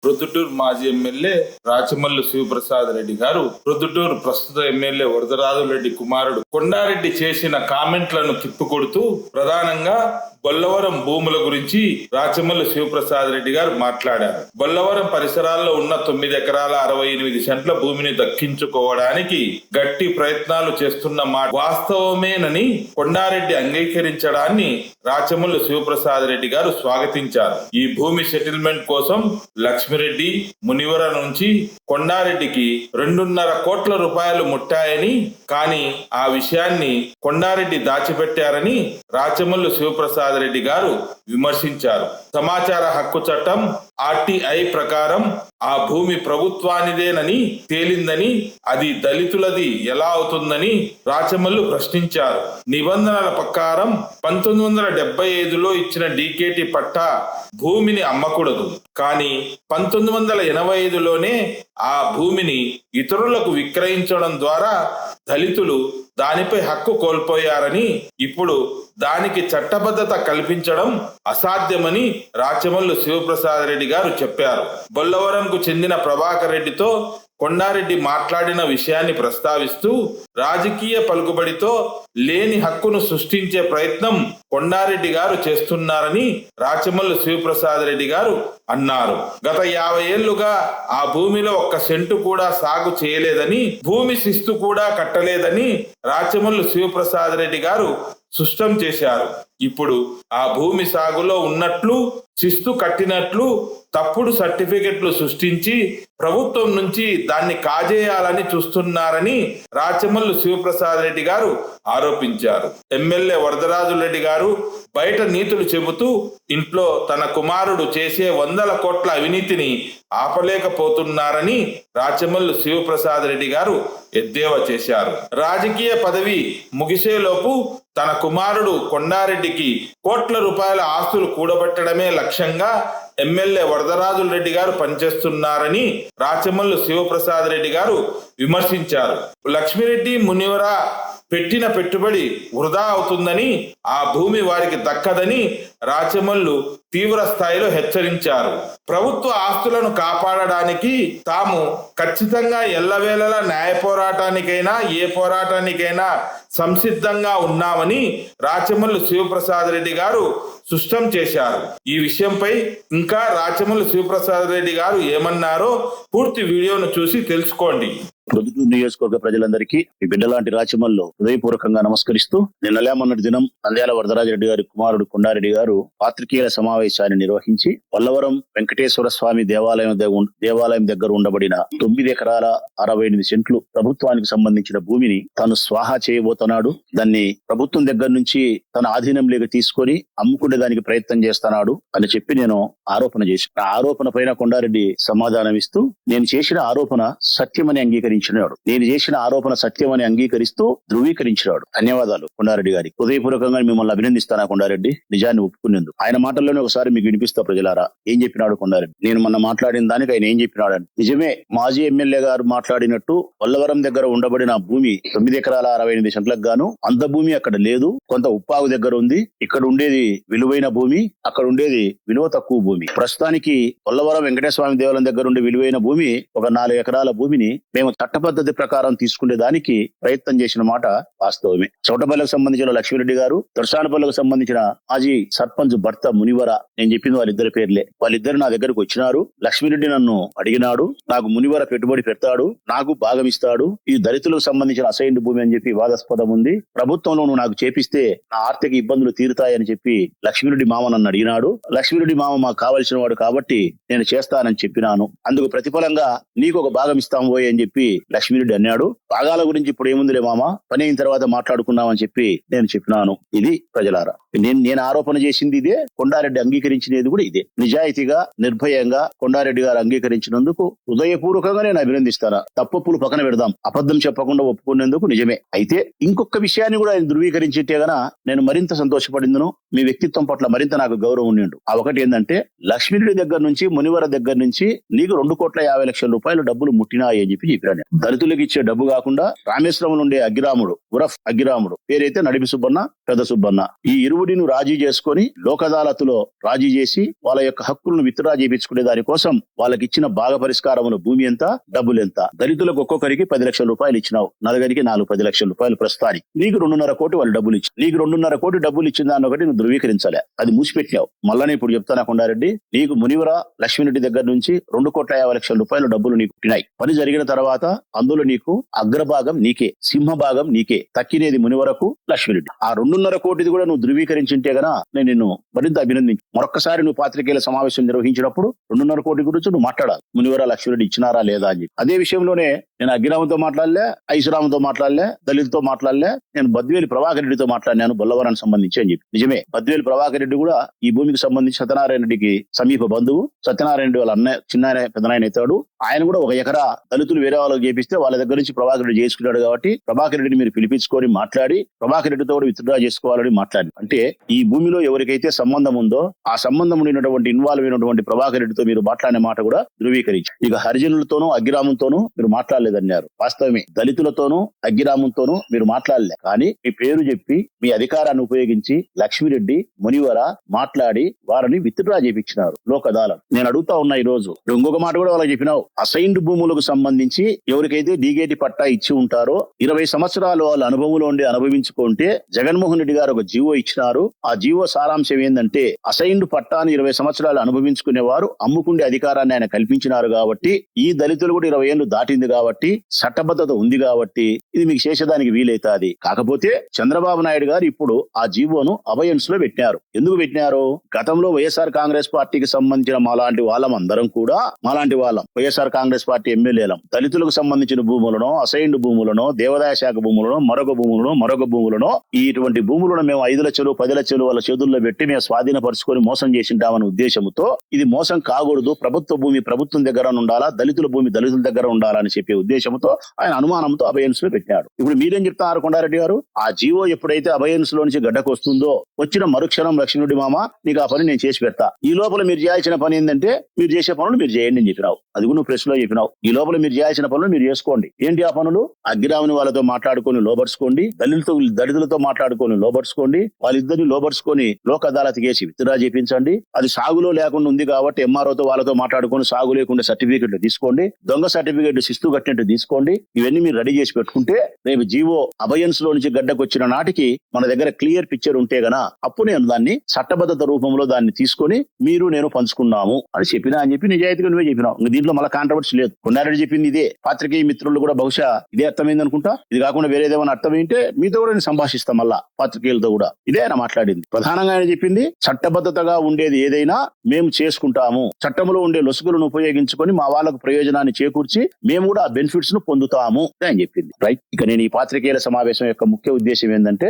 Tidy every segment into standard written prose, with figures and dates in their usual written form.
ప్రొద్దుటూరు మాజీ ఎమ్మెల్యే రాచమల్లు శివప్రసాద్ రెడ్డి గారు, ప్రొద్దుటూరు ప్రస్తుత ఎమ్మెల్యే వరదరాజులరెడ్డి కుమారుడు కొండారెడ్డి చేసిన కామెంట్లను తిప్పికొడుతూ ప్రధానంగా బొల్లవరం భూముల గురించి రాచమల్లు శివప్రసాద్ రెడ్డి గారు మాట్లాడారు. బొల్లవరం పరిసరాల్లో ఉన్న 9 ఎకరాల 68 సెంట్ల భూమిని దక్కించుకోవడానికి గట్టి ప్రయత్నాలు చేస్తున్న మాట వాస్తవమేనని కొండారెడ్డి అంగీకరించడాన్ని రాచమల్లు శివప్రసాద్ రెడ్డి గారు స్వాగతించారు. ఈ భూమి సెటిల్మెంట్ కోసం లక్ష్మిరెడ్డి, మునివర నుంచి కొండారెడ్డికి 2.5 కోట్ల రూపాయలు ముట్టాయని, కానీ ఆ విషయాన్ని కొండారెడ్డి దాచిపెట్టారని రాచమల్లు శివప్రసాద్ రెడ్డి గారు విమర్శించారు. సమాచార హక్కు చట్టం RTI ప్రకారం ఆ భూమి ప్రభుత్వానిదేనని తేలిందని, అది దళితులది ఎలా అవుతుందని రాచమల్లు ప్రశ్నించారు. నిబంధనల ప్రకారం 1975లో ఇచ్చిన DKT పట్టా భూమిని అమ్మకూడదు, కానీ 1985లోనే ఆ భూమిని ఇతరులకు విక్రయించడం ద్వారా దళితులు దానిపై హక్కు కోల్పోయారని, ఇప్పుడు దానికి చట్టబద్ధత కల్పించడం అసాధ్యమని రాచమల్లు శివప్రసాద్ రెడ్డి గారు చెప్పారు. బొల్లవరంకు చెందిన ప్రభాకర్ రెడ్డితో కొండారెడ్డి మాట్లాడిన విషయాన్ని ప్రస్తావిస్తూ రాజకీయ పలుకుబడితో లేని హక్కును సృష్టించే ప్రయత్నం కొండారెడ్డి గారు చేస్తున్నారని రాచమల్లు శివప్రసాద్ రెడ్డి గారు అన్నారు. గత 50 ఏళ్లుగా ఆ భూమిలో 1 సెంటు కూడా సాగు చేయలేదని, భూమి శిస్తు కూడా కట్టలేదని రాచమల్లు శివప్రసాద్ రెడ్డి గారు స్పష్టం చేశారు. ఇప్పుడు ఆ భూమి సాగులో ఉన్నట్లు, శిస్తు కట్టినట్లు తప్పుడు సర్టిఫికెట్లు సృష్టించి ప్రభుత్వం నుంచి దాన్ని కాజేయాలని చూస్తున్నారని రాచమల్లు శివప్రసాద్ రెడ్డి గారు ఆరోపించారు. ఎమ్మెల్యే వరదరాజులరెడ్డి గారు బయట నీతులు చెబుతూ ఇంట్లో తన కుమారుడు చేసే 100 కోట్ల అవినీతిని ఆపలేకపోతున్నారని రాచమల్లు శివప్రసాద్ రెడ్డి గారు ఎద్దేవా చేశారు. రాజకీయ పదవి ముగిసేలోపు తన కుమారుడు కొండారెడ్డికి కోట్ల రూపాయల ఆస్తులు కూడబెట్టడమే లక్ష్యంగా ఎమ్మెల్యే వరదరాజులరెడ్డి గారు పనిచేస్తున్నారని రాచమల్లు శివప్రసాద్ రెడ్డి గారు విమర్శించారు. లక్ష్మిరెడ్డి, మునివర పెట్టిన పెట్టుబడి వృధా అవుతుందని, ఆ భూమి వారికి దక్కదని రాచమల్లు తీవ్ర స్థాయిలో హెచ్చరించారు. ప్రభుత్వ ఆస్తులను కాపాడడానికి తాము ఖచ్చితంగా ఎల్లవేళలా న్యాయ పోరాటానికైనా ఏ పోరాటానికైనా సంసిద్ధంగా ఉన్నామని రాచమల్లు శివప్రసాద్ రెడ్డి గారు స్పష్టం చేశారు. ఈ విషయంపై ఇంకా రాచమల్లు శివప్రసాద్ రెడ్డి గారు ఏమన్నారో పూర్తి వీడియోను చూసి తెలుసుకోండి. ప్రొద్దుటూరు నియోజకవర్గ ప్రజలందరికీ మీ బిడ్డలాంటి రాచమల్లు హృదయపూర్వకంగా నమస్కరిస్తూ, నిన్న మొన్నటి దినం నంద్యాల వరదరాజరెడ్డి గారి కుమారుడు కొండారెడ్డి గారు పాత్రికేయుల సమావేశాన్ని నిర్వహించి వల్లవరం వెంకటేశ్వర స్వామి దేవాలయం దగ్గర ఉండబడిన 9 ఎకరాల 68 సెంట్లు ప్రభుత్వానికి సంబంధించిన భూమిని తాను స్వాహా చేయబోతున్నాడు, దాన్ని ప్రభుత్వం దగ్గర నుంచి తన ఆధీనంలోకి తీసుకొని అమ్ముకునే దానికి ప్రయత్నం చేస్తున్నాడు అని చెప్పి నేను ఆరోపణ చేశాను. ఆ ఆరోపణ పైన కొండారెడ్డి సమాధానం ఇస్తూ, నేను చేసిన ఆరోపణ సత్యమని అంగీకరించాడు. నేను చేసిన ఆరోపణ సత్యం అని అంగీకరిస్తూ ధృవీకరించాడు. ధన్యవాదాలు కొండారెడ్డి గారికి. హృదయపూర్వకంగా మిమ్మల్ని అభినందిస్తాను కొండారెడ్డి, నిజాన్ని ఒప్పుకునేందుకు. ఆయన మాటల్లోనే ఒకసారి మీకు వినిపిస్తా ప్రజలారా. ఏం చెప్పినాడు కొండారెడ్డి? నేను మొన్న మాట్లాడిన దానికి ఆయన ఏం చెప్పినాడు? నిజమే, మాజీ ఎమ్మెల్యే గారు మాట్లాడినట్టు వల్లవరం దగ్గర ఉండబడిన భూమి 9 ఎకరాల 68 సెంట్లకు గాను అంత భూమి అక్కడ లేదు, కొంత ఉప్పాగు దగ్గర ఉంది. ఇక్కడ ఉండేది విలువైన భూమి, అక్కడ ఉండేది విలువ తక్కువ భూమి. ప్రస్తుతానికి వల్లవరం వెంకటేశ్వర స్వామి దేవాలయం దగ్గర ఉండే విలువైన భూమి ఒక 4 ఎకరాల భూమిని మేము చట్టపద్ధతి ప్రకారం తీసుకునే దానికి ప్రయత్నం చేసిన మాట వాస్తవమే. చౌటపల్లికి సంబంధించిన లక్ష్మిరెడ్డి గారు, దర్శానపల్లికి సంబంధించిన మాజీ సర్పంచ్ భర్త మునివర, నేను చెప్పింది వాళ్ళిద్దరి పేర్లే. వాళ్ళిద్దరు నా దగ్గరకు వచ్చినారు. లక్ష్మిరెడ్డి నన్ను అడిగినాడు, నాకు మునివర పెట్టుబడి పెడతాడు, నాకు భాగం ఇస్తాడు, ఈ దళితులకు సంబంధించిన అసైన్డ్ భూమి అని చెప్పి వాదాస్పదం ఉంది, ప్రభుత్వంలో నువ్వు నాకు చేపిస్తే నా ఆర్థిక ఇబ్బందులు తీరుతాయని చెప్పి లక్ష్మిరెడ్డి మామ నన్ను అడిగినాడు. లక్ష్మిరెడ్డి మామ మాకు కావలసిన వాడు కాబట్టి నేను చేస్తానని చెప్పినాను. అందుకు ప్రతిఫలంగా నీకు ఒక భాగం ఇస్తాం పోయి అని చెప్పి లక్ష్మిరెడ్డి అన్నాడు. భాగాల గురించి ఇప్పుడు ఏముందిలే మామ, పని అయిన తర్వాత మాట్లాడుకున్నామని చెప్పి నేను చెప్పినాను. ఇది ప్రజలారా, నేను ఆరోపణ చేసింది ఇదే, కొండారెడ్డి అంగీకరించినది కూడా ఇదే. నిజాయితీగా నిర్భయంగా కొండారెడ్డి గారు అంగీకరించినందుకు హృదయపూర్వకంగా నేను అభినందిస్తాను. తప్పులు పక్కన పెడదాం, అబద్ధం చెప్పకుండా ఒప్పుకునేందుకు నిజమే. అయితే ఇంకొక విషయాన్ని కూడా ఆయన ధృవీకరించితే గన నేను మరింత సంతోషపడిందును, మీ వ్యక్తిత్వం పట్ల మరింత నాకు గౌరవం ఉండిండు. ఆ ఒకటి ఏంటంటే, లక్ష్మిరెడ్డి దగ్గర నుంచి మునివర దగ్గర నుంచి నీకు 2,50,00,000 రూపాయలు డబ్బులు ముట్టినాయి అని చెప్పాను. దళితులకు ఇచ్చే డబ్బు కాకుండా రామేశ్వరంలో ఉండే అగ్గిరాముడు, ఉరఫ్ అగ్గిరాముడు పేరైతే నడిపి సుబ్బన్న, పెద్ద సుబ్బన్న, ఈ ఇరువుడిని రాజీ చేసుకుని లోక్ అదాలత్లో రాజీ చేసి వాళ్ళ యొక్క హక్కులను విత్డ్రా చేయించుకునే దానికోసం వాళ్ళకి ఇచ్చిన భాగ పరిష్కారముల భూమి ఎంత, డబ్బులు ఎంత, దళితులకు ఒక్కొక్కరికి 10 లక్షల రూపాయలు ఇచ్చినావు, నలుగురికి 10 లక్షల రూపాయలు ప్రస్తుతానికి. నీకు 2.5 కోటి వాళ్ళు డబ్బులు ఇచ్చి, నీకు 2.5 కోటి డబ్బులు ఇచ్చిన దాన్ని ఒకటి నువ్వు ధృవీకరించలే, అది మూసిపెట్టినావు. మళ్ళీ ఇప్పుడు చెప్తానా కొండారెడ్డి, నీకు మునివర లక్ష్మీరెడ్డి దగ్గర నుంచి 2,50,00,000 రూపాయల డబ్బులు నీకు పుట్టినాయి. పని జరిగిన తర్వాత అందులో నీకు అగ్రభాగం నీకే, సింహభాగం నీకే, తక్కినేది మునివరకు లక్ష్మీరెడ్డి. ఆ 2.5 కోటిది కూడా నువ్వు ధృవీకరించింటే గనా నేను నిన్ను మరింత అభినందించు. మరొక్కసారి నువ్వు పాత్రికేయుల సమావేశం నిర్వహించినప్పుడు 2.5 కోటి గురించి నువ్వు మాట్లాడాలి, మునివర లక్ష్మీరెడ్డి ఇచ్చినారా లేదా అని. అదే విషయంలోనే నేను అగ్గిరాముతో మాట్లాడలే, ఐశ్వరాముతో మాట్లాడలే, దళితులతో మాట్లాడలే, నేను బద్వేలి ప్రభాకర్ రెడ్డితో మాట్లాడినాను బొల్లవరానికి సంబంధించి అని చెప్పి. నిజమే, బద్వేలి ప్రభాకర్ రెడ్డి కూడా ఈ భూమికి సంబంధించి సత్యనారాయణ రెడ్డికి సమీప బంధువు. సత్యనారాయణ రెడ్డి వాళ్ళ అన్నయ్య, చిన్న పెద్దనాయన అవుతాడు. ఆయన కూడా 1 ఎకరా దళితులు వేరే వాళ్ళకి చేపిస్తే వాళ్ళ దగ్గర నుంచి ప్రభాకర్ రెడ్డి చేసుకున్నాడు. కాబట్టి ప్రభాకర్ రెడ్డిని మీరు పిలిపించుకొని మాట్లాడి ప్రభాకర్ రెడ్డితో కూడా విత్డ్రా చేసుకోవాలని మాట్లాడి, అంటే ఈ భూమిలో ఎవరికైతే సంబంధం ఉందో ఆ సంబంధం ఉన్నటువంటి ఇన్వాల్వ్ అయినటువంటి ప్రభాకర్ రెడ్డితో మీరు మాట్లాడిన మాట కూడా ధృవీకరించి. ఇక హరిజనులతోనూ అగ్గిరామంతోనూ మీరు మాట్లాడలేదన్నారు. వాస్తవమే, దళితులతోనూ అగ్గిరామంతోనూ మీరు మాట్లాడలే. కానీ మీ పేరు చెప్పి మీ అధికారాన్ని ఉపయోగించి లక్ష్మీరెడ్డి, మునివర మాట్లాడి వారిని విత్డ్రా చేయించినారు లోక్ అదాలత్. నేను అడుగుతా ఉన్నా ఈ రోజు, ఇంకొక మాట కూడా వాళ్ళకి చెప్పినావు. అసైన్డ్ భూములకు సంబంధించి ఎవరికైతే డీగేటి పట్టా ఇచ్చి ఉంటారో 20 సంవత్సరాలు వాళ్ళ అనుభవంలో ఉండి అనుభవించుకుంటే జగన్మోహన్ రెడ్డి గారు ఒక జీవో ఇచ్చినారు. ఆ జీవో సారాంశం ఏంటంటే అసైన్డ్ పట్టాను 20 సంవత్సరాలు అనుభవించుకునేవారు అమ్ముకుండే అధికారాన్ని ఆయన కల్పించినారు. కాబట్టి ఈ దళితులు కూడా 20 ఏళ్లు దాటింది కాబట్టి చట్టబద్ధత ఉంది కాబట్టి ఇది మీకు చేసేదానికి వీలైతాది. కాకపోతే చంద్రబాబు నాయుడు గారు ఇప్పుడు ఆ జీవోను అబయన్స్ లో పెట్టినారు. ఎందుకు పెట్టినారు? గతంలో వైఎస్ఆర్ కాంగ్రెస్ పార్టీకి సంబంధించిన మాలాంటి వాళ్ళం అందరం కూడా, మాలాంటి వాళ్ళం వైఎస్ఆర్ కాంగ్రెస్ పార్టీ ఎమ్మెల్యేలం దళితులకు సంబంధించిన భూములను, అసైన్డ్ భూములను, దేవాదాయ శాఖ భూములను, మరొక భూములను ఇటువంటి భూములను మేము 5 లక్షలు 10 లక్షలు వాళ్ళ చేతుల్లో పెట్టి మేము స్వాధీనపరుచుకొని మోసం చేసింటామనే ఉద్దేశంతో, ఇది మోసం కాకూడదు, ప్రభుత్వ భూమి ప్రభుత్వం దగ్గర ఉండాలా, దళితుల భూమి దళితుల దగ్గర ఉండాలని చెప్పే ఉద్దేశంతో ఆయన అనుమానంతో అబయన్స్ లో పెట్టాడు. ఇప్పుడు మీరేం చెప్తారు కొండారెడ్డి గారు? ఆ జీవో ఎప్పుడైతే అబయన్స్ లో నుంచి గడ్డకు వస్తుందో వచ్చిన మరుక్షణం లక్ష్మీరెడ్డి మామ నీకు ఆ పని నేను చేసి పెడతా, ఈ లోపల మీరు చేయాల్సిన పని ఏంటంటే మీరు చేసే పనులు మీరు చేయండి అని చెప్పినావు. అది కూడా నువ్వు ప్రెస్ లో చెప్పినావు. ఈ లోపల మీరు చేయాల్సిన పనులు మీరు చేసుకోండి. ఏంటి ఆ పనులు? అగ్గిరాముని వాళ్ళతో మాట్లాడుకొని లోబర్చుకోండి, దళితులతో మాట్లాడుకొని లోబర్చుకోండి, వాళ్ళిద్దరిని లోబర్చుకొని లోక్ అదాలత్ కేసి విత్డ్రా చేయించండి. అది సాగులో లేకుండా ఉంది కాబట్టి ఎంఆర్ఓతో వాళ్ళతో మాట్లాడుకొని సాగు లేకుండా సర్టిఫికెట్లు తీసుకోండి, దొంగ సర్టిఫికెట్ శిస్తు కట్టినట్టు తీసుకోండి. ఇవన్నీ మీరు రెడీ చేసి పెట్టుకుంటే రేపు జీవో అబయన్స్ లో నుంచి గడ్డకు వచ్చిన నాటికి మన దగ్గర క్లియర్ పిక్చర్ ఉంటే గనా అప్పుడు నేను దాన్ని చట్టబద్ధత రూపంలో దాన్ని తీసుకొని మీరు నేను పంచుకున్నాము అని చెప్పినా అని చెప్పి నిజాయితీగా నువ్వే చెప్పినావు. ఇంకా దీంట్లో మళ్ళీ కాంట్రవర్సీ లేదు. కొండారెడ్డి చెప్పింది ఇదే, పాత్రికేయ మిత్రులు కూడా బహుశా ఇదే అర్థమైంది అనుకుంటా. ఇది కాకుండా వేరేదేమన్నా అర్థమైంటే మీతో కూడా నేను సంభాషిస్తాం, మళ్ళా పాత్రికేయులతో కూడా ఇదే ఆయన మాట్లాడింది. ప్రధానంగా ఆయన చెప్పింది చట్టబద్ధతగా ఉండేది ఏదైనా మేము చేసుకుంటాము, చట్టంలో ఉండే లొసుగులను ఉపయోగించుకొని మా వాళ్ళకు ప్రయోజనాన్ని చేకూర్చి మేము కూడా ఆ బెనిఫిట్స్ ను పొందుతాము అని చెప్పింది. రైట్. ఇక నేను ఈ పాత్రికేయుల సమావేశం యొక్క ముఖ్య ఉద్దేశం ఏంటంటే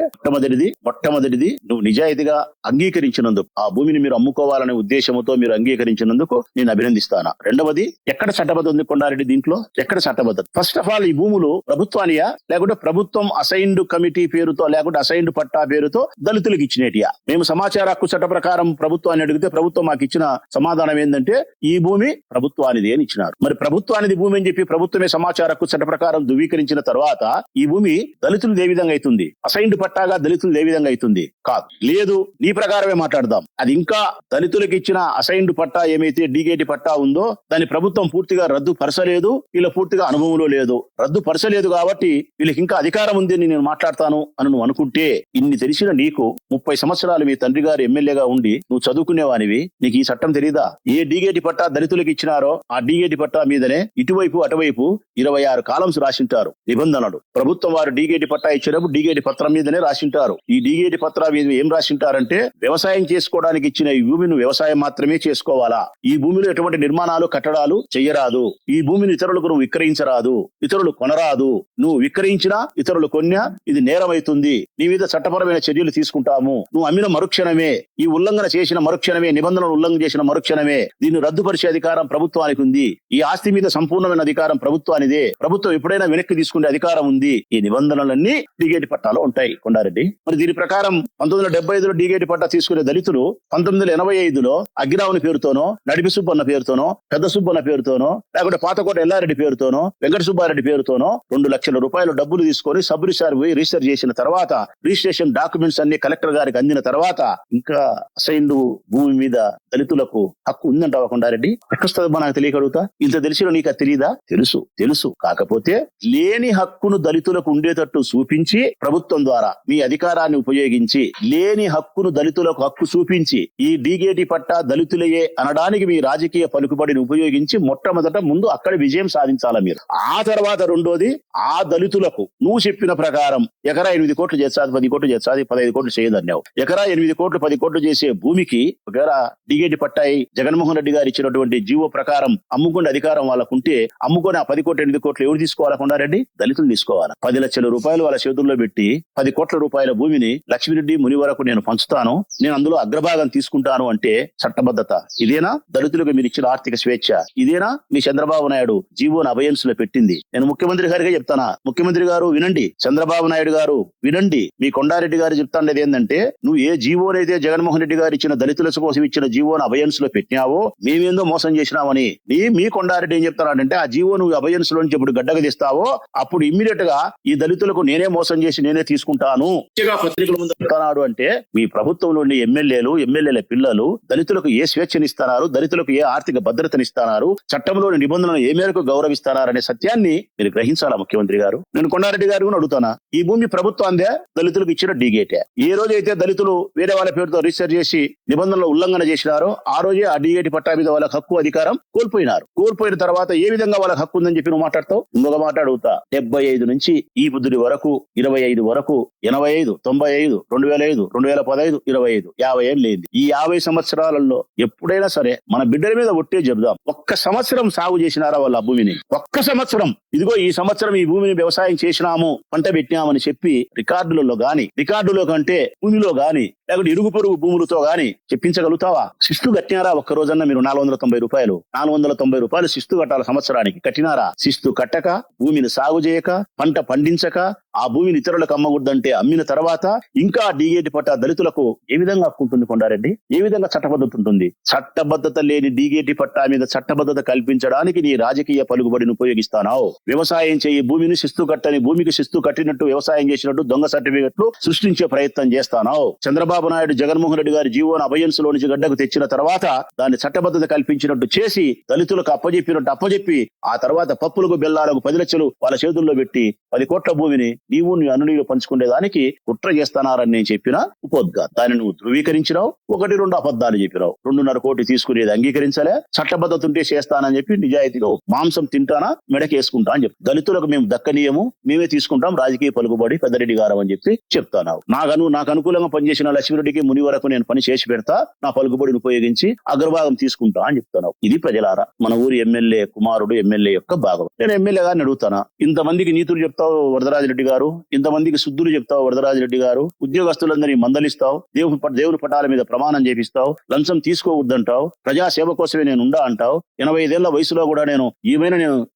మొట్టమొదటిది నువ్వు నిజాయితీగా అంగీకరించినందుకు, ఆ భూమిని మీరు అమ్ముకోవాలనే ఉద్దేశంతో మీరు అంగీకరించినందుకు నేను అభినందిస్తాను. రెండవది, ఎక్కడ చట్టబద్ధత ఉంది కొండారెడ్డి? దీంట్లో ఎక్కడ చట్టబద్ధత? ఫస్ట్ ఆఫ్ ఆల్ ఈ భూములు ప్రభుత్వానియా లేకుంటే ప్రభుత్వం అసైన్డ్ కమిటీ పేరుతో లేకుంటే అసైన్డ్ పట్టా పేరుతో దళితులకు ఇచ్చినేటియా? మేము సమాచార హక్కు చట్ట ప్రకారం ప్రభుత్వాన్ని అడిగితే ప్రభుత్వం మాకు ఇచ్చిన సమాధానం ఏంటంటే ఈ భూమి ప్రభుత్వానిది అని ఇచ్చినారు. మరి ప్రభుత్వానిది భూమి అని చెప్పి ప్రభుత్వమే సమాచార హక్కు చట్ట ప్రకారం ధృవీకరించిన తర్వాత ఈ భూమి దళితులు ఏ విధంగా అవుతుంది? అసైన్డ్ పట్టాగా దళితులు ఏ విధంగా అవుతుంది? కాదు. లేదు, నీ ప్రకారమే మాట్లాడదాం. అది ఇంకా దళితులకు ఇచ్చిన అసైన్డ్ పట్టా ఏమైతే డీగేటి పట్టా ఉందో దాన్ని ప్రభుత్వం పూర్తిగా రద్దు పరచలేదు, వీళ్ళ పూర్తిగా అనుభవంలో లేదు. రద్దు పరచలేదు కాబట్టి వీళ్ళకి ఇంకా అధికారం ఉంది అని నేను మాట్లాడతాను అని నువ్వు అనుకుంటే, ఇన్ని తెలిసిన నీకు 30 సంవత్సరాలు మీ తండ్రి గారు ఎమ్మెల్యేగా ఉండి నువ్వు చదువుకునేవానివి, నీకు ఈ చట్టం తెలీదా? ఏ డీగేటి పట్టా దళితులకు ఇచ్చినారో ఆ డీగేటి పట్టా మీదనే ఇటువైపు అటువైపు 26 కాలమ్స్ రాసింటారు నిబంధనలు. ప్రభుత్వం వారు డీగేటి పట్టా ఇచ్చినప్పుడు డీగేటి పత్రం మీదనే రాసింటారు. ఈ డీగేటి పత్రం మీద ఏం రాసింటారంటే వ్యవసాయం చేసుకోవడానికి ఇచ్చిన ఈ భూమిని వ్యవసాయం మాత్రమే చేసుకోవాలా, ఈ భూమిలో ఎటువంటి నిర్మాణాలు కట్టడాలు చెయ్యరాదు, ఈ భూమిని ఇతరులకు నువ్వు విక్రయించరాదు, ఇతరులు కొనరాదు, నువ్వు విక్రయించినా ఇతరులు కొన్నా ఇది నేరమైతుంది, నీ మీద చట్టపరమైన చర్యలు తీసుకుంటాము, నువ్వు అమ్మిన మరుక్షణమే, ఈ ఉల్లంఘన చేసిన మరుక్షణమే, నిబంధనలు ఉల్లంఘన చేసిన మరుక్షణమే దీన్ని రద్దుపరిచే అధికారం ప్రభుత్వానికి ఉంది, ఈ ఆస్తి మీద సంపూర్ణమైన అధికారం ప్రభుత్వానికి అనేదే ప్రభుత్వం ఎప్పుడైనా వెనక్కి తీసుకునే అధికారం ఉంది. ఈ నిబంధనలన్నీ డీగేటి పట్టాలో ఉంటాయి కొండారెడ్డి. మరి దీని ప్రకారం 1975లో డీగేటి పట్టా తీసుకునే దళితులు 1985లో అగ్గిరావుని పేరుతోనో, నడిపి సుబ్బన్న పేరుతోనో, పెద్ద సుబ్బన్న పేరుతోనో, లేకుంటే పాతకోట ఎల్లారెడ్డి పేరుతోనో, వెంకట సుబ్బారెడ్డి పేరుతోనో 2 లక్షల రూపాయలు డబ్బులు తీసుకొని సబ్ రిజిస్ట్రార్ పోయి రిజిస్టర్ చేసిన తర్వాత రిజిస్ట్రేషన్ డాక్యుమెంట్స్ అన్ని కలెక్టర్ గారికి అందిన తర్వాత ఇంకా అసైన్డ్ భూమి మీద దళితులకు హక్కు ఉందంటావా కొండారెడ్డి? ఎక్కడొస్తుందమ్మా నాకు తెలియకడుగుతా. ఇంత తెలిసిన నీకు అది తెలియదా? తెలుసు. కాకపోతే లేని హక్కును దళితులకు ఉండేటట్టు చూపించి ప్రభుత్వం ద్వారా మీ అధికారాన్ని ఉపయోగించి లేని హక్కును దళితులకు హక్కు చూపించి ఈ డీగేటి పట్టా దళితులయే అనడానికి మీ రాజకీయ పలుకుబడిని ఉపయోగించి మొట్టమొదట ముందు అక్కడ విజయం సాధించాలా మీరు. ఆ తర్వాత రెండోది ఆ దళితులకు నువ్వు చెప్పిన ప్రకారం ఎకరా 8 కోట్లు చేస్తాది, 10 కోట్లు చేస్తాది, 15 కోట్లు చేయదన్నావు. ఎకరా 8 కోట్లు 10 కోట్లు చేసే భూమికి ఒకవేళ డీగేటి పట్టాయి జగన్మోహన్ రెడ్డి గారు ఇచ్చినటువంటి జీవో ప్రకారం అమ్ముకునే అధికారం వాళ్ళకుంటే అమ్ముకొని ఆ 10 కోట్లు 8 కోట్లు ఎవరు తీసుకోవాలా కొండారెడ్డి? దళితులు తీసుకోవాలా. 10 లక్షల రూపాయలు వాళ్ళ చేతుల్లో పెట్టి 10 కోట్ల రూపాయల భూమిని లక్ష్మీరెడ్డి ముని వరకు నేను పంచుతాను, నేను అందులో అగ్రభాగం తీసుకుంటాను అంటే చట్టబద్ధత ఇదేనా? దళితులకు మీరు ఇచ్చిన ఆర్థిక స్వేచ్ఛ ఇదేనా? మీ చంద్రబాబు నాయుడు జీవోను అభయన్స్ లో పెట్టింది. నేను ముఖ్యమంత్రి గారిగా చెప్తానా, ముఖ్యమంత్రి గారు వినండి, చంద్రబాబు నాయుడు గారు వినండి, మీ కొండారెడ్డి గారు చెప్తాండేది ఏంటంటే నువ్వు ఏ జీవోనైతే జగన్మోహన్ రెడ్డి గారు ఇచ్చిన దళితుల కోసం ఇచ్చిన జీవోను అభయన్స్ లో పెట్టినావో మేమేందో మోసం చేసినామని మీ కొండారెడ్డి ఏం చెప్తానంటే ఆ జీవో నువ్వు అభయన్స్ లో నుంచి ఇప్పుడు గడ్డకు తీస్తావో అప్పుడు ఇమ్మీడియట్ గా ఈ దళితులకు నేనే మోసం చేసి నేనే తీసుకుంటాను పత్రికల ముందు పెడతాడు అంటే మీ ప్రభుత్వంలోని ఎమ్మెల్యేల పిల్లలు దళితులకు ఏ స్వేచ్ఛనిస్తున్నారు, దళితులకు ఏ ఆర్థిక భద్రతనిస్తున్నారు, చట్టంలోని నిబంధనలు ఏ మేరకు గౌరవిస్తున్నారనే సత్యాన్ని మీరు గ్రహించాలా ముఖ్యమంత్రి గారు. నేను కొండారెడ్డి గారు అడుగుతానా, ఈ భూమి ప్రభుత్వాందే దళితులకు ఇచ్చిన డీగేటే. ఏ రోజైతే దళితులు వేరే వాళ్ళ పేరుతో రిజిస్టర్ చేసి నిబంధనలు ఉల్లంఘన చేసినారో ఆ రోజే ఆ డీగేటి పట్టా మీద వాళ్ళకి హక్కు అధికారం కోల్పోయిన తర్వాత ఏ విధంగా వాళ్ళకి హక్కు ఉందని చెప్పి నువ్వు మాట్లాడతావు. ఇంకొక మాట అడుగుతా, 75 నుంచి ఈ బుద్ధుడి వరకు 25 వరకు 85, 95, 2005, 2015, 25 50 ఏళ్ళు లేదు. ఈ 50 సంవత్సరాలలో ఎప్పుడైనా సరే మన బిడ్డల మీద ఒట్టే చెబుదాం, ఒక్క సంవత్సరం సాగు చేసినారా వాళ్ళ భూమిని? ఒక్క సంవత్సరం ఇదిగో ఈ సంవత్సరం ఈ భూమిని వ్యవసాయం చేసినాము, పంట పెట్టినామని చెప్పి రికార్డులో కంటే భూమిలో గాని లేకుంటే ఇరుగు పొరుగు భూములతో గాని చెప్పించగలుగుతావా? శిస్తు కట్టినారా? ఒక్క రోజన్నా మీరు 490 రూపాయలు శిస్తు కట్టాలి సంవత్సరానికి. కట్టినారా? శిస్తు కట్టక భూమిని సాగు చేయక పంట పండించక ఆ భూమిని ఇతరులకు అమ్మకూడదంటే అమ్మిన తర్వాత ఇంకా డీగేటి పట్టా దళితులకు ఏ విధంగా హక్కుంటుంది కొండారెడ్డి? ఏ విధంగా చట్టబద్ధత ఉంటుంది? చట్టబద్ధత లేని డీగేటి పట్టా మీద చట్టబద్ధత కల్పించడానికి నీ రాజకీయ పలుకుబడిని ఉపయోగిస్తానావు. వ్యవసాయం చేయి భూమిని శిస్తు కట్టని భూమికి శిస్తు కట్టినట్టు వ్యవసాయం చేసినట్టు దొంగ సర్టిఫికెట్లు సృష్టించే ప్రయత్నం చేస్తానావు. చంద్రబాబు నాయుడు జగన్మోహన్ రెడ్డి గారి జీవోను అభయన్స్ లో నుంచి గడ్డకు తెచ్చిన తర్వాత దాన్ని చట్టబద్ధత కల్పించినట్టు చేసి దళితులకు అప్పజెప్పి ఆ తర్వాత పప్పులకు బెల్లాలకు 10 లక్షలు వాళ్ళ చేతుల్లో పెట్టి 10 కోట్ల భూమిని నీవు నీ అనునీయులు పంచుకునేదానికి కుట్ర చేస్తున్నారని నేను చెప్పిన ఉపోద్గా దాన్ని నువ్వు ధృవీకరించినావు. 1-2 అబద్ధాలు చెప్పినావు. 2.5 కోట్లు తీసుకునేది అంగీకరించలే. చట్టబద్ధత ఉంటే చేస్తానని చెప్పి నిజాయితీగా మాంసం తింటానా మెడకేసుకుంటా అని చెప్పి దళితులకు మేము దక్కనీయము, మేమే తీసుకుంటాం రాజకీయ పలుకుబడి పెద్దరెడ్డి గారు అని చెప్పి చెప్తానావు. నాకు అనుకూలంగా పనిచేసిన లక్ష్మీరెడ్డికి ముని వరకు నేను పని చేసి పెడతా, నా పలుకుబడిని ఉపయోగించి అగ్రభాగం తీసుకుంటా అని చెప్తున్నావు. ఇది ప్రజలారా మన ఊరి ఎమ్మెల్యే కుమారుడు, ఎమ్మెల్యే యొక్క భాగం. నేను ఎమ్మెల్యే గారిని అడుగుతానా, ఇంతమందికి నీతులు చెప్తావు వరదరాజిరెడ్డి గారు, ఇంతమందికి శుద్ధులు చెప్తావు వరదరాజిరెడ్డి గారు, ఉద్యోగస్తులందరినీ మందలిస్తావు, దేవుని పటాల మీద ప్రమాణం చేపిస్తావు, లంచం తీసుకోవద్దంటావు, ప్రజాసేవ కోసమే నేను ఉండా అంటావు, 85 ఏళ్ల వయసులో కూడా నేను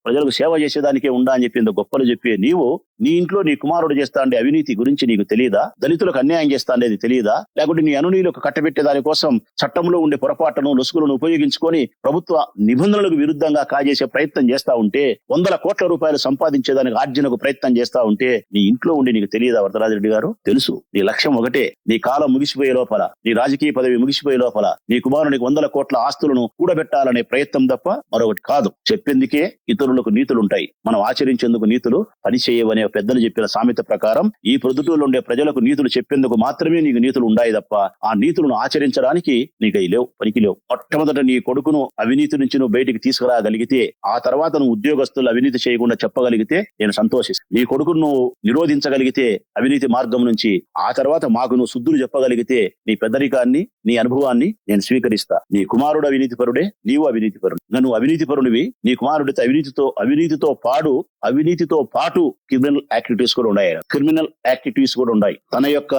ప్రజలకు సేవ చేసేదానికే ఉండా అని చెప్పి ఇంత గొప్పలు చెప్పే నీవు నీ ఇంట్లో నీ కుమారుడు చేస్తా అంటే అవినీతి గురించి నీకు తెలియదా? దళితులకు అన్యాయం చేస్తా అనేది తెలియదా? లేకుంటే నీ అనునీయులకు కట్టబెట్టే దానికోసం చట్టంలో ఉండే పొరపాటును లొసుగులను ఉపయోగించుకొని ప్రభుత్వ నిబంధనలకు విరుద్ధంగా కాజేసే ప్రయత్నం చేస్తా ఉంటే 100 కోట్ల రూపాయలు సంపాదించేదానికి ఆర్జనకు ప్రయత్నం చేస్తా ఉంటే నీ ఇంట్లో ఉండి నీకు తెలియదా వరదరాజిరెడ్డి గారు? తెలుసు. నీ లక్ష్యం ఒకటే, నీ కాలం ముగిసిపోయే లోపల, నీ రాజకీయ పదవి ముగిసిపోయే లోపల నీ కుమారునికి 100 కోట్ల ఆస్తులను కూడబెట్టాలనే ప్రయత్నం తప్ప మరొకటి కాదు. చెప్పేందుకే ఇతరులకు నీతులుంటాయి, మనం ఆచరించేందుకు నీతులు పనిచేయవనే పెద్దలు చెప్పిన సామెత ప్రకారం ఈ ప్రొద్దుటూరులో ఉండే ప్రజలకు నీతులు చెప్పేందుకు మాత్రమే నీకు నీతులు ఉండాయి తప్ప ఆ నీతులను ఆచరించడానికి నీకు పనికి లేవు. మొట్టమొదట నీ కొడుకును అవినీతి నుంచి నువ్వు బయటికి తీసుకురాగలిగితే ఆ తర్వాత నువ్వు ఉద్యోగస్తులు అవినీతి చేయకుండా చెప్పగలిగితే నేను సంతోషిస్తాను. నీ కొడుకును నువ్వు నిరోధించగలిగితే అవినీతి మార్గం నుంచి ఆ తర్వాత మాకు నువ్వు శుద్ధులు చెప్పగలిగితే నీ పెద్దరికాన్ని, నీ అనుభవాన్ని నేను స్వీకరిస్తా. నీ కుమారుడు అవినీతి పరుడే, నీవు అవినీతి పరుడు. నువ్వు అవినీతి పరుడివి, నీ కుమారుడితో అవినీతితో పాటు క్రిమినల్ క్రిమినల్ యాక్టివిటీస్ కూడా ఉన్నాయి. తన యొక్క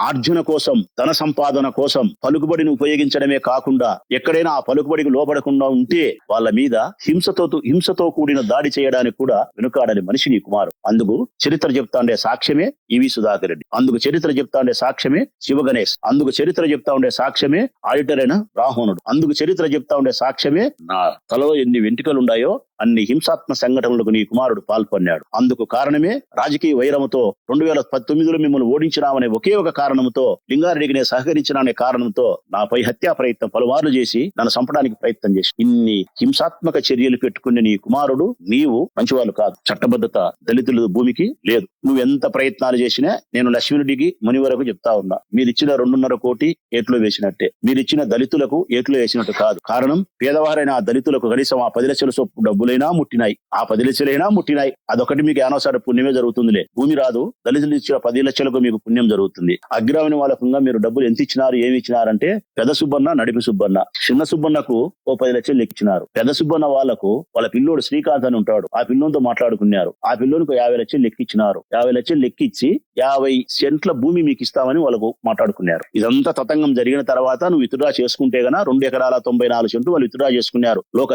ఆర్జన కోసం, తన సంపాదన కోసం పలుకుబడిని ఉపయోగించడమే కాకుండా ఎక్కడైనా ఆ పలుకుబడికి లోబడకుండా ఉంటే వాళ్ళ మీద హింసతో కూడిన దాడి చేయడానికి కూడా వెనుకాడని మనిషి నీ కుమారుడు. అందుకు చరిత్ర చెప్తాండే సాక్ష్యమే ఈవి సుధాకర్ రెడ్డి, అందుకు చరిత్ర చెప్తాండే సాక్ష్యమే శివ గణేష్, అందుకు చరిత్ర చెప్తా ఉండే సాక్ష్యమే ఆడిటర్ అయిన రాహోనుడు, అందుకు చరిత్ర చెప్తా ఉండే సాక్ష్యమే నా తలలో ఎన్ని వెంట్రుకలు ఉన్నాయో అన్ని హింసాత్మక సంఘటనలకు నీ కుమారుడు పాల్పన్నాడు. అందుకు కారణమే రాజకీయ వైరముతో 2019లో మిమ్మల్ని ఓడించినామనే ఒకే ఒక కారణంతో, లింగారెడ్డికి నేను సహకరించిననే కారణంతో నాపై హత్యా ప్రయత్నం పలుమార్లు చేసి నన్ను చంపడానికి ప్రయత్నం చేసి ఇన్ని హింసాత్మక చర్యలు పెట్టుకునే నీ కుమారుడు నీవు మంచివాళ్ళు కాదు. చట్టబద్ధత దళితుల భూమికి లేదు. నువ్వు ఎంత ప్రయత్నాలు చేసినా నేను లక్ష్మీరెడ్డికి మునివరకు చెప్తా ఉన్నా, మీరిచ్చిన 2.5 కోటి ఏట్లో వేసినట్టే, మీరిచ్చిన దళితులకు ఏట్లో వేసినట్టు కాదు. కారణం పేదవారైన ఆ దళితులకు కనీసం ఆ 10 లక్షల సొప్పు డబ్బులైనా ముట్టినాయి, ఆ 10 లక్షలైనా ముట్టినాయి. అదొకటి మీకు అనవసర పుణ్యమే జరుగుతుందిలే. భూమి రాదు, దళితులు ఇచ్చిన 10 లక్షలకు మీకు పుణ్యం జరుగుతుంది. అగ్రమైన వాళ్ళకుండా మీరు డబ్బులు ఎంత ఇచ్చినారు, ఏమి ఇచ్చినారంటే పెద్ద సుబ్బన్న, నడిపి సుబ్బన్న, చిన్న సుబ్బన్నకు ఓ 10 లక్షలు లెక్కించినారు. పెద్ద సుబ్బన్న వాళ్ళకు వాళ్ళ పిల్లోడు శ్రీకాంత్ అని ఉంటాడు, ఆ పిల్లోనితో మాట్లాడుకున్నారు. ఆ పిల్లోనికి 50 లక్షలు లెక్కిచ్చినారు. 50 లక్షలు లెక్కిచ్చి 50 సెంట్ల భూమి మీకు ఇస్తామని వాళ్ళకు మాట్లాడుకున్నారు. ఇదంతా తతంగం జరిగిన తర్వాత నువ్వు విత్డ్రా చేసుకుంటే గన 2 ఎకరాల 94 సెంట్లు వాళ్ళు విత్డ్రా చేసుకున్నారు లోక్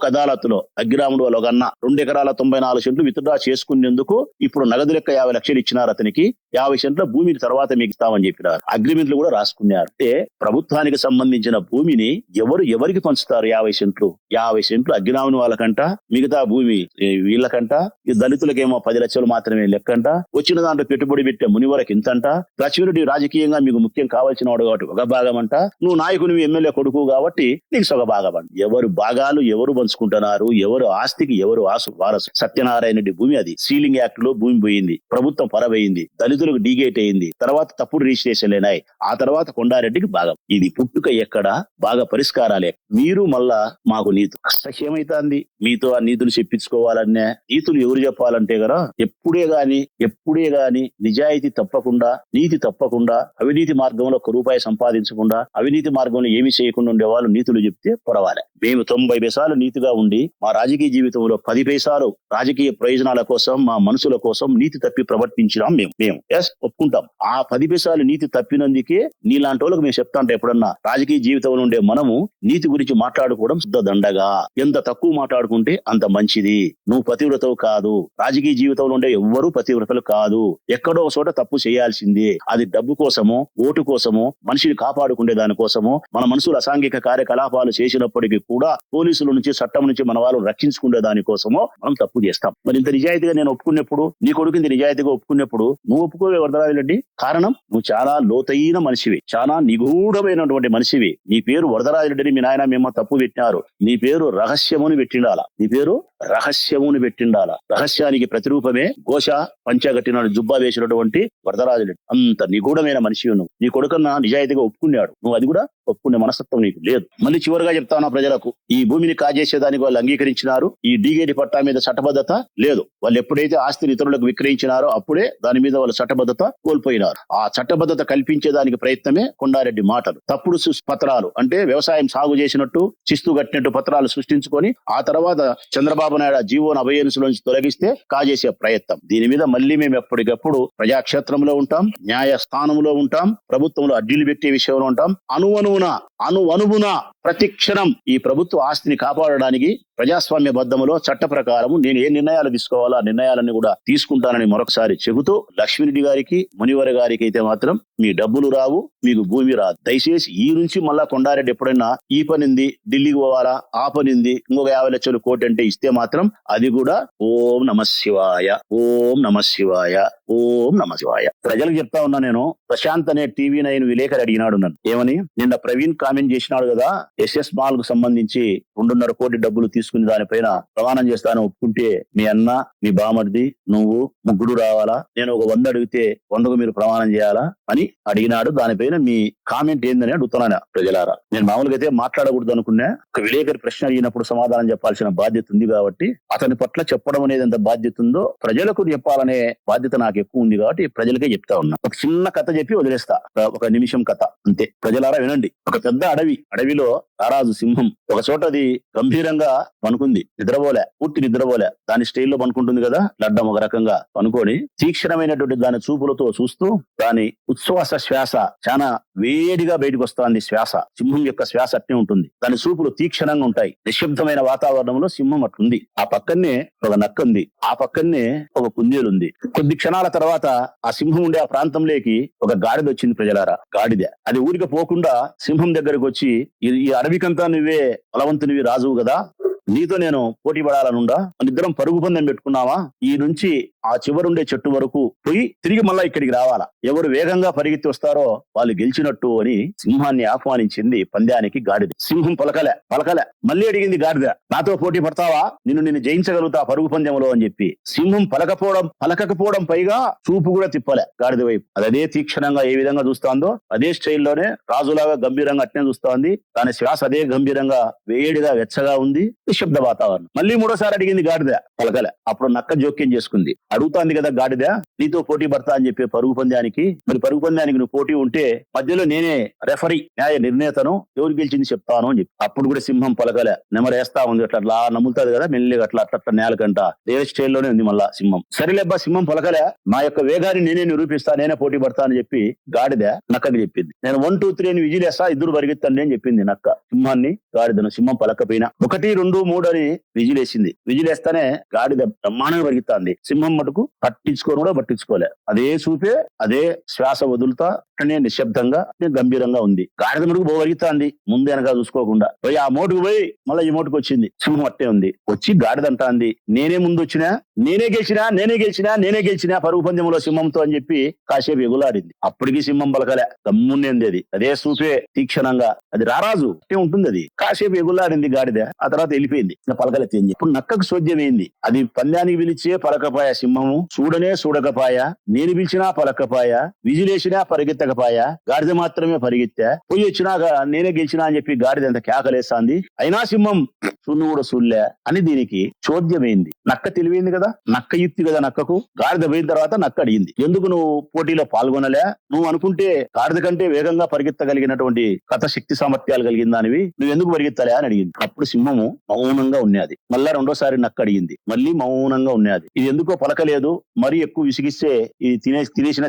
అదాలత్లో అగ్గిరాముడు వాళ్ళు ఒక అన్న 2 ఎకరాల 94 సెంట్లు విత్డ్రా చేసుకునేందుకు ఇప్పుడు నగదు లెక్క 50 లక్షలు ఇచ్చినారు. అతనికి 50 సెంట్ల భూమిని తర్వాత మీకు ఇస్తామని చెప్పినారు. అగ్రిమెంట్లు కూడా రాసుకున్నారు. అంటే ప్రభుత్వానికి సంబంధించిన భూమిని ఎవరికి పంచుతారు? 50 సెంట్లు అగ్గిరాముని వాళ్ళకంట, మిగతా భూమి వీళ్ళకంట, ఈ దళితులకేమో 10 లక్షలు మాత్రమే లెక్కంట, వచ్చిన దాంట్లో పెట్టుబడి పెట్టే మునివరకు ఇంతంట. లక్ష్మీరెడ్డి రాజకీయంగా మీకు ముఖ్యం కావాల్సిన వాడు కాబట్టి ఒక భాగం అంట, నువ్వు నాయకునివి ఎమ్మెల్యే కొడుకు కాబట్టి నీకు సొగ భాగం అంట. ఎవరు భాగాలు ఎవరు పంచుకుంటున్నారు, ఎవరు ఆస్తికి ఎవరు వారసు. సత్యనారాయణ రెడ్డి భూమి అది సీలింగ్ యాక్ట్ లో భూమి పోయింది, ప్రభుత్వం పరవయింది, దళితులకు డీగేట్ అయింది, తర్వాత తప్పుడు రిజిస్ట్రేషన్ లేనాయి, ఆ తర్వాత కొండారెడ్డికి భాగం. ఇది పుట్టుక ఎక్కడ, బాగా పరిష్కారాలే. మీరు మళ్ళా మాకు నీతు అసహ్యమైతాంది. మీతో ఆ నీతులు చెప్పించుకోవాలనే నీతులు ఎవరు చెప్పాలంటే కదా, ఎప్పుడే గాని నిజాయితీ తప్పకుండా, నీతి తప్పకుండా, అవినీతి మార్గంలో 1 రూపాయి సంపాదించకుండా, అవినీతి మార్గంలో ఏమి చేయకుండా ఉండే వాళ్ళు నీతులు చెప్తే పొరవాలి. మేము 90 పైసలు నీతిగా ఉండి మా రాజకీయ జీవితంలో 10 పైసలు రాజకీయ ప్రయోజనాల కోసం, మా మనసుల కోసం నీతి తప్పి ప్రవర్తించినాం. మేము ఒప్పుకుంటాం. ఆ 10 పైసలు నీతి తప్పినందుకే నీలాంటి వాళ్ళకి మేము చెప్తా అంటే, ఎప్పుడన్నా రాజకీయ జీవితంలో ఉండే మనము నీతి గురించి మాట్లాడుకోవడం శుద్ధ దండగా. ఎంత తక్కువ మాట్లాడుకుంటే అంత మంచిది. నువ్వు పతివ్రతవు కాదు, రాజకీయ జీవితంలో ఉండే ఎవ్వరూ పతివ్రతలు కాదు. ఎక్కడో ఒక చోట తప్పు చేయాల్సిందే. అది డబ్బు కోసమో, ఓటు కోసమో, మనిషిని కాపాడుకునే దానికోసమో, మన మనసులు అసాంఘిక కార్యకలాపాలు చేసినప్పటికీ కూడా పోలీసుల నుంచి, చట్టం నుంచి మన వాళ్ళు రక్షించుకునే దానికోసమో మనం తప్పు చేస్తాం. మరి ఇంత నిజాయితీగా నేను ఒప్పుకున్నప్పుడు, నీ కొడుకు ఇంత నిజాయితీగా ఒప్పుకున్నప్పుడు నువ్వు ఒప్పుకోవే వరదరాజరెడ్డి? కారణం నువ్వు చాలా లోతైన మనిషివి, చాలా నిగూఢమైనటువంటి మనిషివి. నీ పేరు వరదరాజరెడ్డిని మీ నాయన మేము తప్పు పెట్టినారు. నీ పేరు రహస్యముని పెట్టిండాల. రహస్యానికి ప్రతిరూపమే ఘోష పంచగట్టిన జుబ్బా వేసినటువంటి వరదరాజరెడ్డి. అంత నిగూఢమైన మనిషి నువ్వు. నీ కొడుకన్నా నిజాయితీగా ఒప్పుకున్నాడు, నువ్వు అది కూడా ఒప్పుకునే మనస్తత్వం నీకు లేదు. మళ్ళీ చివరిగా చెప్తాను ప్రజలకు, ఈ భూమిని కాజేసేదానికి వాళ్ళు అంగీకరించినారు. ఈ డీగేటి పట్టా మీద చట్టబద్ధత లేదు. వాళ్ళు ఎప్పుడైతే ఆస్తిని ఇతరులకు విక్రయించినారో అప్పుడే దాని మీద వాళ్ళు చట్టబద్ధత కోల్పోయినారు. ఆ చట్టబద్ధత కల్పించేదానికి ప్రయత్నమే కొండారెడ్డి మాటలు. తప్పుడు పత్రాలు అంటే వ్యవసాయం సాగు చేసినట్టు, శిస్తు కట్టినట్టు పత్రాలు సృష్టించుకొని ఆ తర్వాత చంద్రబాబు నాయుడు జీవోను అభయన్సులోంచి తొలగిస్తే కాజేసే ప్రయత్నం. దీని మీద మళ్ళీ మేము ఎప్పటికప్పుడు ప్రజాక్షేత్రంలో ఉంటాం, న్యాయస్థానంలో ఉంటాం, ప్రభుత్వంలో అడ్డీలు పెట్టే విషయంలో ఉంటాం. అణువణువున ప్రతి క్షణం ఈ ప్రభుత్వ ఆస్తిని కాపాడడానికి ప్రజాస్వామ్యబద్ధములో చట్ట ప్రకారము నేను ఏ నిర్ణయాలు తీసుకోవాలో ఆ నిర్ణయాలన్నీ కూడా తీసుకుంటానని మరొకసారి చెబుతూ, లక్ష్మీరెడ్డి గారికి, మునివర గారికి అయితే మాత్రం మీ డబ్బులు రావు, మీకు భూమి రాదు. దయచేసి ఈ నుంచి మళ్ళా కొండారెడ్డి ఎప్పుడైనా ఈ పనింది ఢిల్లీకి పోవాలా, ఆ పనింది ఇంకొక 50 లక్షలు కోటి అంటే ఇస్తే మాత్రం అది కూడా ఓం నమ శివాయ, ఓం నమ శివాయ, ఓం నమ శివాయ. ప్రజలకు చెప్తా ఉన్నా నేను. ప్రశాంత్ అనే TV9 విలేకరు అడిగినాడు నన్ను ఏమని, నిన్న ప్రవీణ్ కామెంట్ చేసినాడు కదా, SS మాల్ కు సంబంధించి 2.5 కోటి డబ్బులు తీసుకుని దానిపైన ప్రమాణం చేస్తాను, ఒప్పుకుంటే మీ అన్న, మీ బామర్ది, నువ్వు ముగ్గురు రావాలా, నేను ఒక 100 అడిగితే 100కు మీరు ప్రమాణం చేయాలా అని అడిగినాడు. దానిపైన మీ కామెంట్ ఏందని అడుగుతున్నాను ప్రజలారా. నేను మామూలుగా అయితే మాట్లాడకూడదు అనుకున్నా. ఒక విలేకరి ప్రశ్న అడిగినప్పుడు సమాధానం చెప్పాల్సిన బాధ్యత ఉంది కాబట్టి, అతని పట్ల చెప్పడం అనేది ఎంత బాధ్యత ఉందో ప్రజలకు చెప్పాలనే బాధ్యత నాకు ఎక్కువ ఉంది కాబట్టి ప్రజలకే చెప్తా ఉన్నా. ఒక చిన్న కథ చెప్పి వదిలేస్తా, 1 నిమిషం కథ అంతే. ప్రజలారా వినండి. ఒక పెద్ద అడవిలో రారాజు సింహం ఒక చోట అది గంభీరంగా పనుకుంది, నిద్రపోలే, పూర్తి నిద్రపోలే. దాని స్టైల్లో పనుకుంటుంది కదా, లడ్డం ఒక రకంగా పనుకొని తీక్షణమైనటువంటి దాని చూపులతో చూస్తూ దాని ఉచ్ఛ్వాస శ్వాస చాలా వేడిగా బయటకు వస్తుంది. శ్వాస, సింహం యొక్క శ్వాస అట్నే ఉంటుంది. దాని చూపులు తీక్షణంగా ఉంటాయి. నిశ్శబ్దమైన వాతావరణంలో సింహం అట్లుంది. ఆ పక్కనే ఒక నక్క ఉంది, ఆ పక్కనే ఒక కుందేలు ఉంది. కొద్ది క్షణాల తర్వాత ఆ సింహం ఉండే ఆ ప్రాంతంలోకి ఒక గాడిద వచ్చింది. ప్రజలారా, గాడిద అది ఊరికి పోకుండా సింహం దగ్గరకు వచ్చి, ఈ అడవికంతా నువ్వే బలవంతునివి, రాజువు కదా, నీతో నేను పోటీ పడాలనుండా, మనిద్దరం పరుగు పందెం పెట్టుకున్నావా, ఈ నుంచి ఆ చివరుండే చెట్టు వరకు పోయి తిరిగి మళ్ళా ఇక్కడికి రావాలా, ఎవరు వేగంగా పరిగెత్తి వస్తారో వాళ్ళు గెలిచినట్టు అని సింహాన్ని ఆహ్వానించింది పందానికి గాడిద. సింహం పలకలే. మళ్ళీ అడిగింది గాడిద, నాతో పోటీ పడతావా, నిన్ను జయించగలుగుతా పరుగు పందెంలో అని చెప్పి. సింహం పలకపోవడం పైగా చూపు కూడా తిప్పలే గాడిద వైపు. అదే తీక్షణంగా ఏ విధంగా చూస్తాందో అదే స్టైల్లోనే రాజులాగా గంభీరంగా అట్నే చూస్తోంది. దాని శ్వాస అదే గంభీరంగా వేడిగా వెచ్చగా ఉంది. నిశ్శబ్ద వాతావరణం. మళ్ళీ మూడోసారి అడిగింది గాడిద, పలకలే. అప్పుడు నక్క జోక్యం చేసుకుంది. అడుగుతాంది కదా గాడిద, నీతో పోటీ పడతా అని చెప్పి పరుగు పందానికి. మరి పరుగు పందానికి నువ్వు పోటీ ఉంటే మధ్యలో నేనే రెఫరీ, న్యాయ నిర్ణేతను, ఎవరు గెలిచింది చెప్తాను అని చెప్పి. అప్పుడు కూడా సింహం పలకలే, నెమరేస్తా ఉంది. అట్లా నమ్ముతాది కదా మెల్లిగా, అట్లా నేలకంట ఏ స్టైల్లోనే ఉంది మళ్ళా సింహం. సరేలేబ్బా, సింహం పలకలే, నా యొక్క వేగాన్ని నేనే నిరూపిస్తా, నేనే పోటీ పడతా అని చెప్పి గాడిద నక్కకి చెప్పింది. నేను 1, 2, 3 అని విజిలేస్తా, ఇద్దరు పరిగెత్తండి అని చెప్పింది నక్క సింహాన్ని. గాడిదను సింహం పలకపోయినా 1, 2, 3 అని విజిలేసింది. విజిలేస్తానే గాడిద బ్రహ్మాండంగా పరిగెత్తాంది. సింహం మటుకు పట్టించుకోలే. అదే చూపే, అదే శ్వాస వదులుతా అనే నిశ్శబ్దంగా గంభీరంగా ఉంది. గాడిద మటుకు పరిగెత్తాంది, ముందు వెనక చూసుకోకుండా. పోయి ఆ మోటుకు పోయి మళ్ళీ ఈ మోటుకు వచ్చింది. సింహం అట్టే ఉంది. వచ్చి గాడిద అంటాంది, నేనే ముందు వచ్చినా, నేనే గెలిచినా పరుగు పందెంలో సింహంతో అని చెప్పి కాసేపు ఎగులాడింది. అప్పటికి సింహం పలకలే, గమ్ముండేది. అది అదే చూపే తీక్షణంగా, అది రారాజు అట్టే ఉంటుంది. అది కాసేపు ఎగులాడింది గాడిద, ఆ తర్వాత వెళ్ళిపోయింది. పలకలెత్తింది. ఇప్పుడు నక్కకు సోద్యమైంది. అది పందానికి పిలిచే పలకపాయ సింహము, చూడకపాయ, నేను పిలిచినా పలకపాయ, విజిలేసినా పరిగెత్తకపాయ, గాడిద మాత్రమే పరిగెత్తా. పోయి వచ్చినాక నేనే గెలిచినా అని చెప్పి గాడిద ఎంత కేకలేస్తాంది. అయినా సింహం సున్ను కూడా సుల్లే అని దీనికి చోద్యమైంది. నక్క తెలివైంది కదా, నక్క యుక్తి కదా నక్కకు. గాడిద పోయిన తర్వాత నక్క అడిగింది, ఎందుకు నువ్వు పోటీలో పాల్గొనలే, నువ్వు అనుకుంటే గాడిద కంటే వేగంగా పరిగెత్తగలిగినటువంటి కథ శక్తి సామర్థ్యాలు కలిగిన దానివి, నువ్వు ఎందుకు పరిగెత్తలే అని అడిగింది. అప్పుడు సింహము మౌనంగా ఉన్నది. మళ్ళా రెండోసారి నక్క అడిగింది, మళ్ళీ మౌనంగా ఉన్నది. ఇది ఎందుకో పలకలేదు, మరీ ఎక్కువ విసిగిస్తే ఇది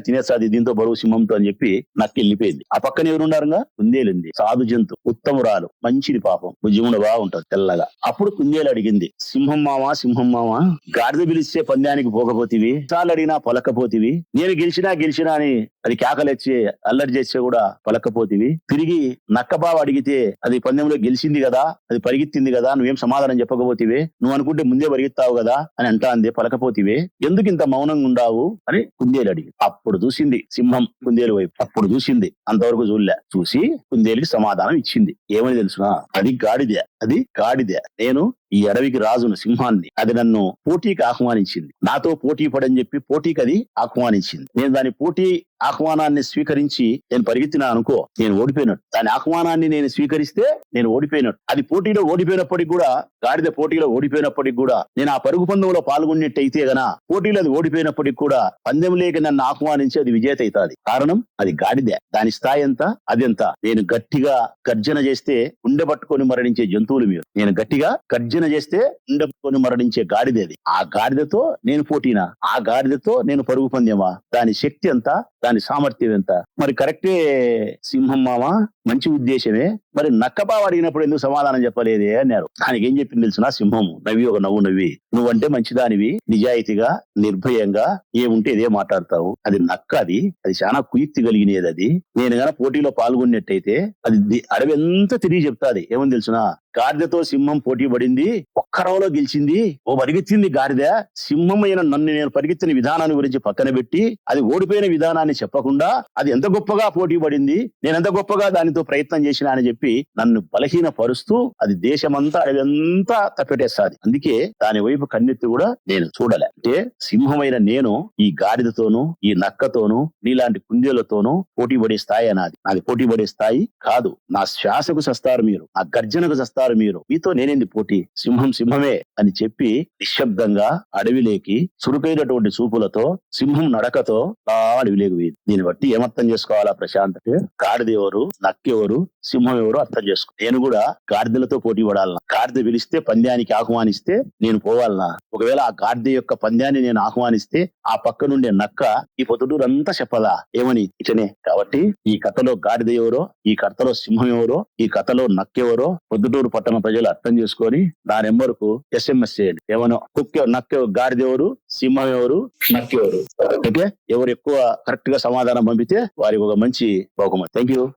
తినేసాది దీంతో బరువు సింహంతో అని చెప్పి నక్క వెళ్ళిపోయింది. ఆ పక్కన ఎవరున్నారుగా, కుందేలుంది. సాధు జంతు, ఉత్తమురాలు, మంచిది, పాపం భుజమున బాగుంటది తెల్లగా. అప్పుడు కుందేలు అడిగింది, సింహం మామ, గాడిద పిలిస్తే పందానికి పోకపోతివి, చాలు అడిగినా పలకపోతివి, నేను గెలిచినా అని అది కేకలెచ్చి అల్లరి చేస్తే కూడా పలకపోతివి, తిరిగి నక్క బావ అడిగితే అది పందెంలో గెలిచింది కదా, అది పరిగెత్తింది కదా, నువ్వేం సమాధానం చెప్పకపోతివే, నువ్వు అనుకుంటే ముందే పరిగెత్తావు కదా అని అంటాంది, పలకపోతివే, ఎందుకు ఇంత మౌనంగా ఉండావు అని కుందేలు అడిగి. అప్పుడు చూసింది సింహం కుందేలు వైపు. అప్పుడు చూసింది, అంతవరకు చూసి కుందేలుకి సమాధానం ఇచ్చింది. ఏమని తెలుసునా, అది గాడిద, నేను ఈ అడవికి రాజును, సింహాన్ని. అది నన్ను పోటీకి ఆహ్వానించింది. నాతో పోటీ పడని చెప్పి పోటీకి అది ఆహ్వానించింది. నేను దాని పోటీ ఆహ్వానాన్ని స్వీకరించి నేను పరిగెత్తినా అనుకో, నేను ఓడిపోయినట్టు. దాని ఆహ్వానాన్ని నేను స్వీకరిస్తే నేను ఓడిపోయినట్టు. అది పోటీలో ఓడిపోయినప్పటికి కూడా, గాడిద పోటీలో ఓడిపోయినప్పటికి కూడా, నేను ఆ పరుగు పందెంలో పాల్గొన్నట్టయితే గనా పోటీలో అది ఓడిపోయినప్పటికి కూడా పందెం లేక నన్ను ఆహ్వానించి అది విజేత అవుతాది. కారణం అది గాడిద. దాని స్థాయి ఎంత, అదెంత. నేను గట్టిగా గర్జన చేస్తే ఉండబట్టుకొని మరణించే జంతువులు మీరు. నేను గట్టిగా గర్జన చేస్తే ఉండబట్టుకొని మరణించే గాడిద అది. ఆ గాడిదతో నేను పోటీనా, ఆ గాడిదతో నేను పరుగు పందెమా, దాని శక్తి ఎంత, దాని సామర్థ్యం ఎంత. మరి కరెక్టే సింహం మామ, మంచి ఉద్దేశమే, మరి నక్కబావ అడిగినప్పుడు ఎందుకు సమాధానం చెప్పలేదే అన్నారు. దానికి ఏం చెప్పింది తెలుసునా, సింహము నవ్వి ఒక నవ్వు నవ్వి, నువ్వంటే మంచిదానివి, నిజాయితీగా నిర్భయంగా ఏముంటే ఇదే మాట్లాడతావు. అది నక్క, అది చాలా కుయుక్తి కలిగినది. అది నేను గన పోటీలో పాల్గొన్నట్టయితే అది అడవి ఎంత తిరిగి చెప్తాది. ఏమని తెలుసునా, గాడిదతో సింహం పోటీ పడింది, ఒక్క రవలో గెలిచింది, పరిగెత్తింది గాడిద. సింహం అయిన నన్ను నేను పరిగెత్తిన విధానాన్ని గురించి పక్కన పెట్టి అది ఓడిపోయిన విధానాన్ని చెప్పకుండా అది ఎంత గొప్పగా పోటీ పడింది, నేను ఎంత గొప్పగా దానితో ప్రయత్నం చేసినా అని చెప్పి నన్ను బలహీన పరుస్తూ అది దేశమంతా అడవంతా తప్పెట్టేస్తాది. అందుకే దాని వైపు కన్నెత్తి కూడా నేను చూడలే. అంటే సింహమైన నేను ఈ గాడిదతోనూ ఈ నక్కతోనూ నీలాంటి కుందేలతోనూ పోటీ పడే స్థాయి నాది పోటీ పడే స్థాయి కాదు. నా శ్వాసకు సస్తారు మీరు, నా గర్జనకు సస్తారు ఎవరవుతారు మీరు, మీతో నేనేంది పోటీ, సింహం సింహమే అని చెప్పి నిశ్శబ్దంగా అడవిలోకి చురుకైనటువంటి చూపులతో సింహం నడకతో ఆ అడవిలోకి పోయింది. దీన్ని బట్టి ఏమర్థం చేసుకోవాలా ప్రశాంత్ అంటే, గాడిదెవరు, నక్కెవరు, సింహం ఎవరు అర్థం చేసుకో. నేను కూడా గాడిదలతో పోటీ పడాలన్నా, గాడిద పిలిస్తే పంద్యానికి ఆహ్వానిస్తే నేను పోవాలన్నా, ఒకవేళ ఆ గాడిద యొక్క పంద్యాన్ని నేను ఆహ్వానిస్తే ఆ పక్క నుండే నక్క ఈ పొద్దుటూరు అంతా చెప్పదా ఏమని ఇటనే. కాబట్టి ఈ కథలో గాడిద ఎవరో, ఈ కథలో సింహం ఎవరో, ఈ కథలో నక్కెవరో పొద్దుటూరు పట్టణ ప్రజలు అర్థం చేసుకొని నా నెంబర్కు SMS చేయండి. ఏమనో నక్కె గాడిదెవరు, సింహం ఎవరు, నక్కెవరు. ఓకే, ఎవరు ఎక్కువ కరెక్ట్ గా సమాధానం పంపితే వారికి ఒక మంచి బహుమతి. Thank you.